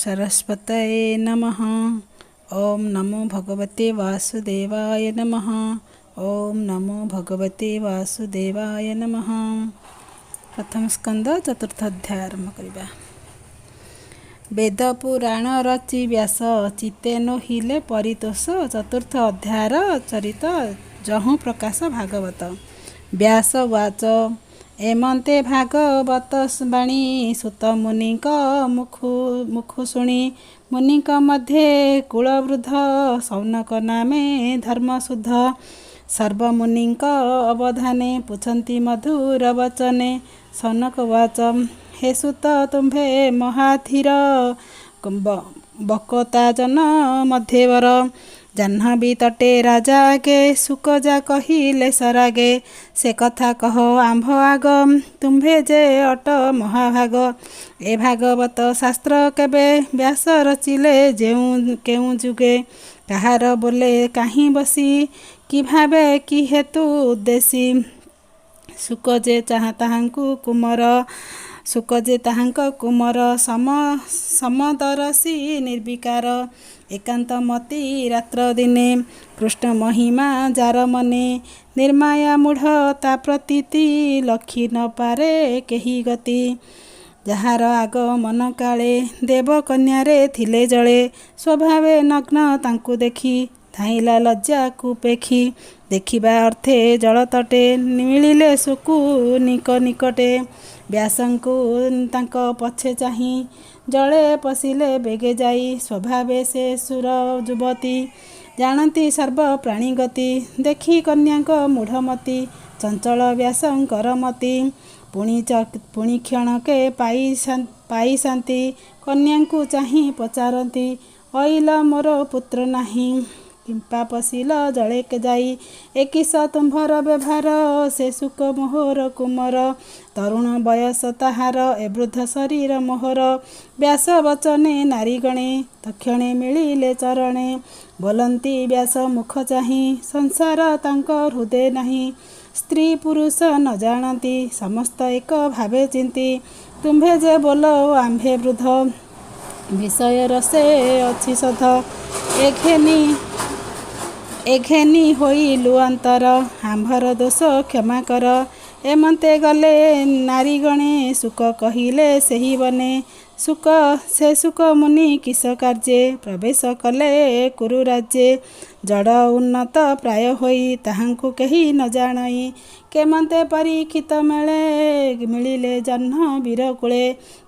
सरस्वतये नमः। ओम नमो भगवते वासुदेवाय नमः। ओम नमो भगवते वासुदेवाय नमः। प्रथम स्कंद चतुर्थ अध्याय आरंभ करिबा। वेद पुराण रचि व्यास चित्ते नोहिले परितोष। चतुर्थ अध्यायर चरित जहु प्रकाश भागवत। व्यास वाच एमंते भागवत बाणी सुत मुनिक मुखु शुणी मुनिक मध्ये कुलवृद्ध सौनक नामे धर्मशुद्ध सर्वमुनिक अवधाने पुछन्ति मधुर वचने। सौनक वाच हे सुत तुम्भे महाधीर बकता जन मध्यवर जाह्नवी तटे राजा आगे सुकजा कहिले सरागे से कथा कह आंभ आग तुम्भे जे अट महाभाग ए भागवत शास्त्र केबे व्यास रचिले जेउ केउ जुगे कहार बोले काहीं बसी कि भावे कि हेतु उद्देशी सुक जे चाह ताहांकु कुमर सुक जे ताहांक कुमर समदरसी निर्विकार एकांत मती रात्र दिने कृष्ण महिमा जार मने निर्माया मूढ़ ता प्रतीति लखी न पारे केही गति ଯାହାର ଆଗ ମନ କାଳେ ଦେବ କନ୍ୟାରେ ଥିଲେ ଜଳେ ସ୍ୱଭାବେ ନଗ୍ନ ତାଙ୍କୁ ଦେଖି ଧାଇଁଲା ଲଜ୍ଜାକୁ ପେଖି ଦେଖିବା ଅର୍ଥେ ଜଳତଟେ ମିଳିଲେ ଶୁକୁ ନିକଟେ ବ୍ୟାସଙ୍କୁ ତାଙ୍କ ପଛେ ଚାହିଁ ଜଳେ ପଶିଲେ ବେଗେ ଯାଇ ସ୍ୱଭାବେ ସେ ସୁର ଯୁବତୀ ଜାଣନ୍ତି ସର୍ବ ପ୍ରାଣୀଗତି ଦେଖି କନ୍ୟାଙ୍କ ମୂଢ଼ମତି ଚଞ୍ଚଳ ବ୍ୟାସଙ୍କର ମତି ପୁଣି କ୍ଷଣକେ ପାଇଶାନ୍ତି କନ୍ୟାଙ୍କୁ ଚାହିଁ ପଚାରନ୍ତି ଅଇଲ ମୋର ପୁତ୍ର ନାହିଁ କିମ୍ପା ପଶିଲ ଜଳେକେ ଯାଇ ଏକିସ ତୁମ୍ଭର ବ୍ୟବହାର ସେ ସୁକ ମୋହର କୁମର ତରୁଣ ବୟସ ତାହାର ଏ ବୃଦ୍ଧ ଶରୀର ମୋହର ବ୍ୟାସ ବଚନେ ନାରୀଗଣେ ତକ୍ଷଣେ ମିଳିଲେ ଚରଣେ ବୋଲନ୍ତି ବ୍ୟାସ ମୁଖ ଚାହିଁ ସଂସାର ତାଙ୍କ ହୃଦୟ ନାହିଁ ସ୍ତ୍ରୀ ପୁରୁଷ ନ ଜାଣନ୍ତି ସମସ୍ତ ଏକ ଭାବେ ଚିନ୍ତି ତୁମ୍ଭେ ଯେ ବୋଲ ଆମ୍ଭେ ବୃଦ୍ଧ ବିଷୟର ସେ ଅଛି ସଧ ଏଘେନି ହୋଇଲୁ ଅନ୍ତର ଆମ୍ଭର ଦୋଷ କ୍ଷମା କର ଏମନ୍ତେ ଗଲେ ନାରୀଗଣେ ସୁକ କହିଲେ ସେହି ବନେ ସେ ସୁକ ମୁନି କିସ କାର୍ଯ୍ୟେ ପ୍ରବେଶ କଲେ କୁରୁ ରାଜ୍ୟେ ଜଡ଼ ଉନ୍ନତ ପ୍ରାୟ ହୋଇ ତାହାଙ୍କୁ କେହି ନ ଜାଣଇ କେମନ୍ତେ ପରୀକ୍ଷିତ ମିଳିଲେ ଜହ୍ନ ବୀରକୂଳେ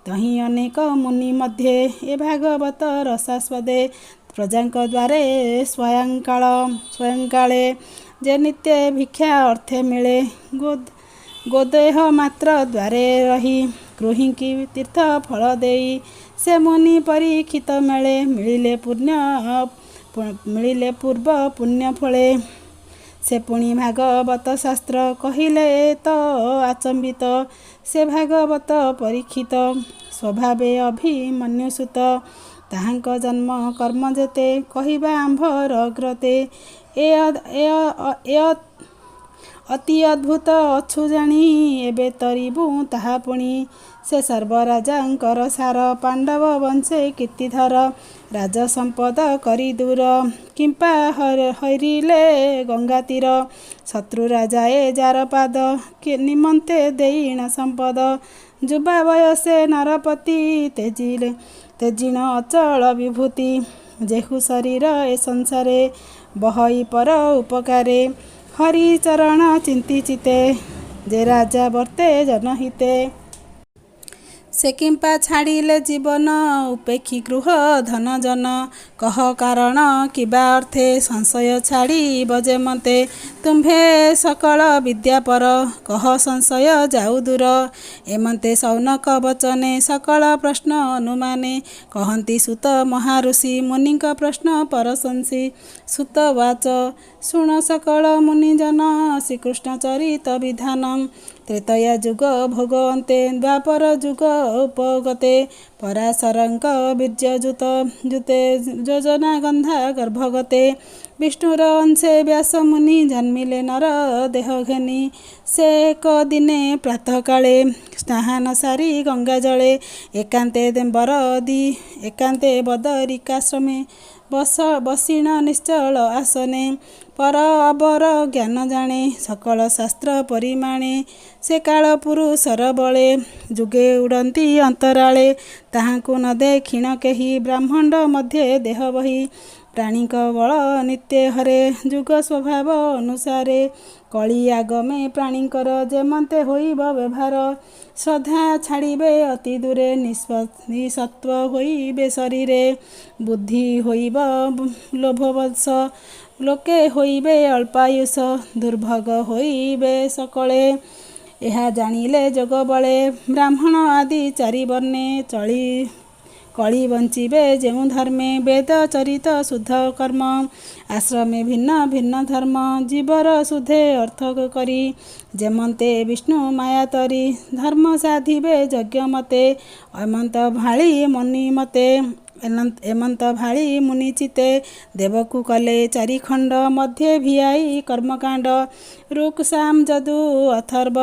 ତହିଁ ଅନେକ ମୁନି ମଧ୍ୟେ ଏ ଭାଗବତ ରସାସ୍ପଦେ ପ୍ରଜାଙ୍କ ଦ୍ୱାରେ ସ୍ୱୟଂକାଳେ ଯେ ନିତ୍ୟ ଭିକ୍ଷା ଅର୍ଥେ ମିଳେ ଗୋଦେହ ମାତ୍ର ଦ୍ୱାରେ ରହି ଗୃହିଙ୍କି ତୀର୍ଥ ଫଳ ଦେଇ ସେ ମୁନି ପରୀକ୍ଷିତ ମିଳିଲେ ପୂର୍ବ ପୁଣ୍ୟ ଫଳେ ସେ ପୁଣି ଭାଗବତ ଶାସ୍ତ୍ର କହିଲେ ତ ଆଚମ୍ବିତ ସେ ଭାଗବତ ପରୀକ୍ଷିତ ସ୍ୱଭାବେ ଅଭିମନ୍ୟୁସୁତ ତାହାଙ୍କ ଜନ୍ମ କର୍ମ ଯେତେ କହିବା ଆମ୍ଭର ଗ୍ରତେ ଏ ଅତି ଅଦ୍ଭୁତ ଅଛୁ ଜାଣି ଏବେ ତରିବୁ ତାହା ପୁଣି ସେ ସର୍ବରାଜାଙ୍କର ସାର ପାଣ୍ଡବ ବଂଶେ କୀର୍ତ୍ତିଧର ରାଜ ସମ୍ପଦ କରି ଦୂର କିମ୍ପା ହରିଲେ ଗଙ୍ଗା ତୀର ଶତ୍ରୁ ରାଜାଏ ଯାର ପାଦ ନିମନ୍ତେ ଦେଇଣ ସମ୍ପଦ ଯୁବା ବୟସେ ନରପତି ତେଜିଣ ଅଚଳ ବିଭୂତି ଯେହୁ ଶରୀର ଏ ସଂସାରେ ବହଇ ପର ଉପକାରେ ହରି ଚରଣ ଚିନ୍ତି ଚିତେ ଯେ ରାଜା ବର୍ତ୍ତେ ଜନହିତେ ସେ କିମ୍ପା ଛାଡ଼ିଲେ ଜୀବନ ଉପେକ୍ଷୀ ଗୃହ ଧନ ଜନ କହ କାରଣ କିବା ଅର୍ଥେ ସଂଶୟ ଛାଡ଼ିବ ଯେ ମତେ ତୁମ୍ଭେ ସକଳ ବିଦ୍ୟାପର କହ ସଂଶୟ ଯାଉ ଦୂର ଏମନ୍ତେ ସୌନକ ବଚନେ ସକଳ ପ୍ରଶ୍ନ ଅନୁମାନେ କହନ୍ତି ସୁତ ମହାଋଷି ମୁନିଙ୍କ ପ୍ରଶ୍ନ ପରଶଂସି ସୁତ ବାଚ ଶୁଣ ସକଳ ମୁନିଜନ ଶ୍ରୀକୃଷ୍ଣ ଚରିତ ବିଧାନ ତ୍ରେତୟା ଯୁଗ ଭୋଗ ଅନ୍ତେ ଦ୍ୱାପର ଯୁଗ ଉପଗତେ ପରାଶରଙ୍କ ବୀର୍ଯ୍ୟ ଜୁତେ ଯୋଜନା ଗନ୍ଧା ଗର୍ଭଗତେ विष्णुर अंशे व्यास मुनि जन्मिले नर देह घेनी से एक दिने प्रातः काले स्नान सारी गंगा जले एकांते एकांते बदरिकाश्रमे बसीण निश्चल आसने पर अबर ज्ञान जाने सकल शास्त्र परिमाणे से काल पुरुषर बले जुगे उड़ती अंतराले ताहाकु न देखिण केही ब्रह्मांड मध्ये देह बही प्राणी बल नित्य हरे जुग स्वभाव अनुसारे कली आगमे प्राणीकर जेमते होइब व्यवहार श्रद्धा छाड़िबे अति दूरे निसत्व होइबे शरीरे बुद्धि होइब लोभवश लोके होइबे अल्पायुष दुर्भग होइबे सकले यह जानिले जोग बले ब्राह्मण आदि चारि वर्णे चली कली बंचिबे जेउ धर्मे वेद चरित शुद्ध कर्म आश्रमे भिन्न भिन्न धर्म जीवर शुद्धे अर्थ करी जेमते विष्णु माया तरी धर्म साधिबे यज्ञ मते अमंत भाली मुनि मते एमंत भाली मुनि चिते देवकु कले चारि खंड मध्य भियाई कर्मकांड रुक साम जदु अथर्व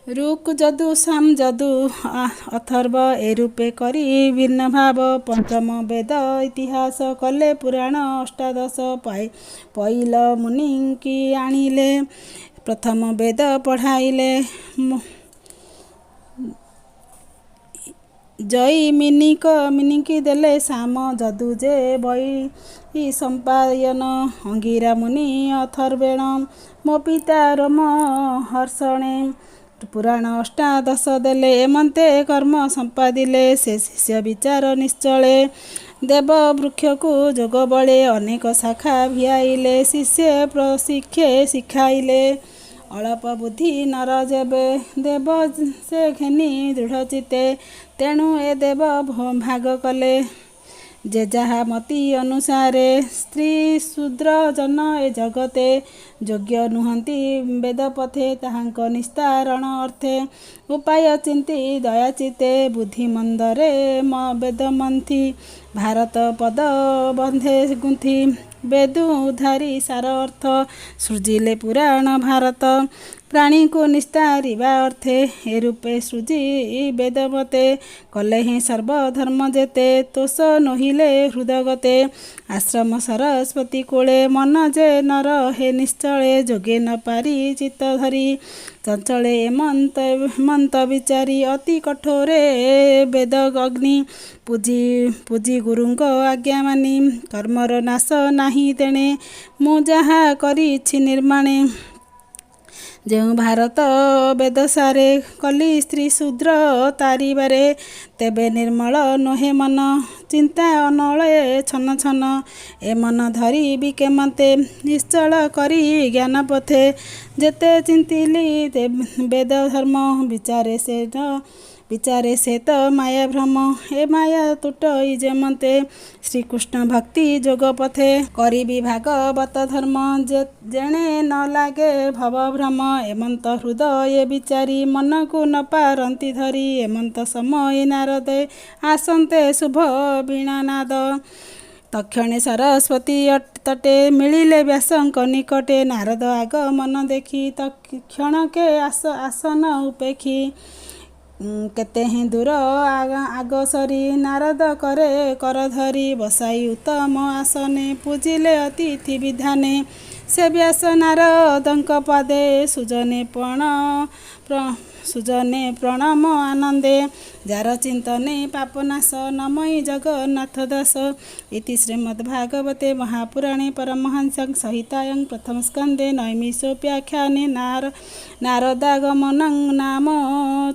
रुक जदु साम जदु अथर्व ए रूपे करी भिन्न भाव पंचम वेद इतिहास कले पुराण अष्टादश पैल मुनि की आनिले प्रथम वेद पढ़ाइले जय मिनिकी देले साम जदु जे बई संपायन अंगिरा मुनि अथर्वेण मो पिता रोम हर्षणे पुराण अष्टादश देले एमंते कर्म संपादिले से शिष्य विचार निश्चले देव वृक्ष को जोग बले अनेक शाखा भियाइले शिष्य प्रशिक्षे शिखाइले अल्प बुद्धि नर जेबे देव से घेनी दृढ़ चिते तेणु ए देव भाग कले जे जहा मति अनुसारे स्त्री शूद्र जन ए जगते योग्य नुहंती वेद पथे ताहांक निस्तारण अर्थे उपाय चिंती दया चिते बुद्धिमंदरे वेद मंथी भारत पद बंधे गुंथी वेद उधारी सार अर्थ सृजिले पुराण भारत प्राणी को निस्तारिबा अर्थे ए रूपे सृजी वेद मते कले ही सर्वधर्म जेते तोष नहिले हृदगते आश्रम सरस्वती कोले मन जे नर हे निश्चले जोगे न पारी चित्त धरी चंचले मंत विचारी अति कठोरे वेद अग्नि पूजी गुरुंक आज्ञा मानी कर्मर नाश नाही तेणे मु जहा करिछि निर्माणे जेउ भारत वेदसारे कली स्त्री शूद्र तारिबारे तेबे निर्मल नोहे मन चिंता अनले छन छन ए मन धरी बिकेमते निश्चल करी ज्ञान पथे जेते चिंतिली वेद धर्म विचारे से तो माया भ्रम ए माया तुटई जेमते श्रीकृष्ण भक्ति जोग पथे करी भागवत धर्म जेणे न लागे भव भ्रम एमंत हृदय विचारी मन को न पारंती धरी एमंत समय नारदे आसन्ते शुभ वीणानाद तक्षणे सरस्वती तटे मिलिले व्यासंक निकटे नारद आग मन देखी तक्षणके आसन उपेक्षी केते ही दूर आग सरी नारद करे कर धरी बसाई उत्तम आसने पूजिले अतिथि विधाने से व्यास नारदंक पदे सुजने प्रणम आनंदे जार चिंतने पापनाश नमय जगन्नाथ दास इति श्रीमद्भागवते महापुराणे परमहंस संहितायां प्रथम स्कंदे नैमिषोपाख्याने नारदागमनं नाम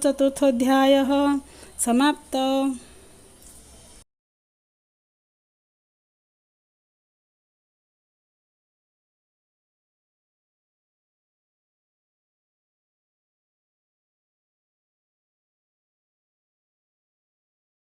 चतुर्थोऽध्यायः समाप्त।